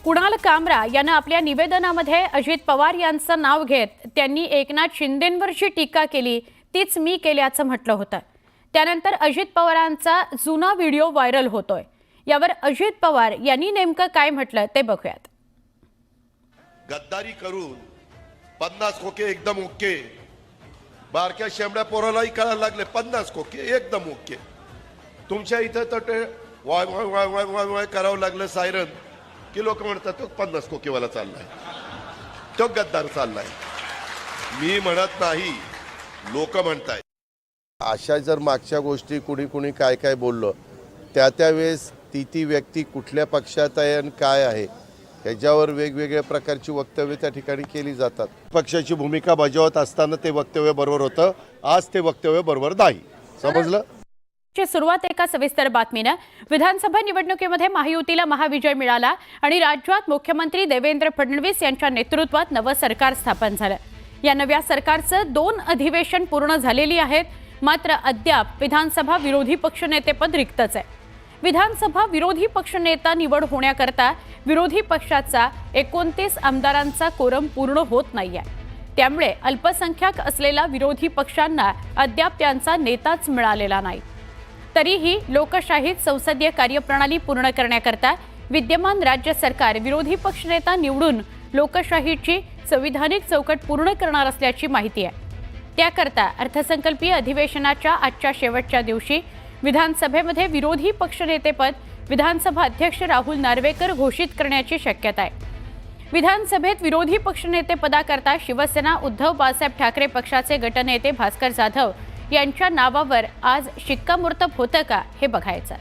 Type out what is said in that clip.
कुणाल कामरा यांना आपल्या निवेदनामध्ये अजित पवार यांचं नाव घेत त्यांनी एकनाथ शिंदेंवरची टीका केली, तीच मी केल्याचं म्हटलं होतं। त्यानंतर अजित पवारांचा जुना व्हिडिओ व्हायरल होतोय। यावर अजित पवार यांनी नेमकं काय म्हटलं ते बघूयात। गद्दारी करून 50 खोके एकदम ओके, बारक्या शेंबड्या पोरालाही कळायला लागले 50 खोके एकदम ओके। तुमच्या इथं तर ते Y Y Y Y Y Y करावं लागलं सायरन की लोक म्हणतात तो 50 खोकेवाला चाललाय, तो गद्दार चाललाय। मी म्हणत नाही, लोक म्हणतायत। अशा जर मागच्या गोष्टी कुणी कुणी काय काय बोललं, त्यावेळेस ती व्यक्ती कुठल्या पक्षात आहे आणि काय आहे ह्याच्यावर वेगवेगळ्या प्रकारची वक्तव्य त्या ठिकाणी केली जातात। पक्षाची भूमिका बजावत असताना ते वक्तव्य बरोबर होतं, आज ते वक्तव्य बरोबर नाही। समजलं? सुरुवात एका सविस्तर बातमीनं। विधानसभा निवडणुकीमध्ये महायुतीला महाविजय मिळाला आणि राज्यात मुख्यमंत्री देवेंद्र फडणवीस यांच्या नेतृत्वात नवं सरकार स्थापन झालं। या नव्या सरकारचं 2 अधिवेशन पूर्ण झालेली आहेत, मात्र अद्याप विधानसभा विरोधी पक्षनेतेपद रिक्तच आहे। विधानसभा विरोधी पक्षनेता निवड होण्याकरता विरोधी पक्षाचा 29 आमदारांचा कोरम पूर्ण होत नाहीये। त्यामुळे अल्पसंख्याक असलेल्या विरोधी पक्षांना अद्याप त्यांचा नेताच मिळालेला नाही। तरीही लोकशाहीत संसदीय कार्यप्रणाली पूर्ण करण्याकरता विद्यमान राज्य सरकार विरोधी पक्षनेता निवडून लोकशाहीची संविधानिक चौकट पूर्ण करणार असल्याची माहिती आहे। त्याकरता अर्थसंकल्पीय अधिवेशनाच्या आजच्या शेवटच्या दिवशी विधानसभेमध्ये विरोधी पक्षनेतेपद विधानसभा अध्यक्ष राहुल नार्वेकर घोषित करण्याची शक्यता आहे। विधानसभेत विरोधी पक्षनेतेपदाकरता शिवसेना उद्धव बाळासाहेब ठाकरे पक्षाचे गटनेते भास्कर जाधव यांच्या नावावर आज शिक्कामोर्तब होतं का हे बघायचं।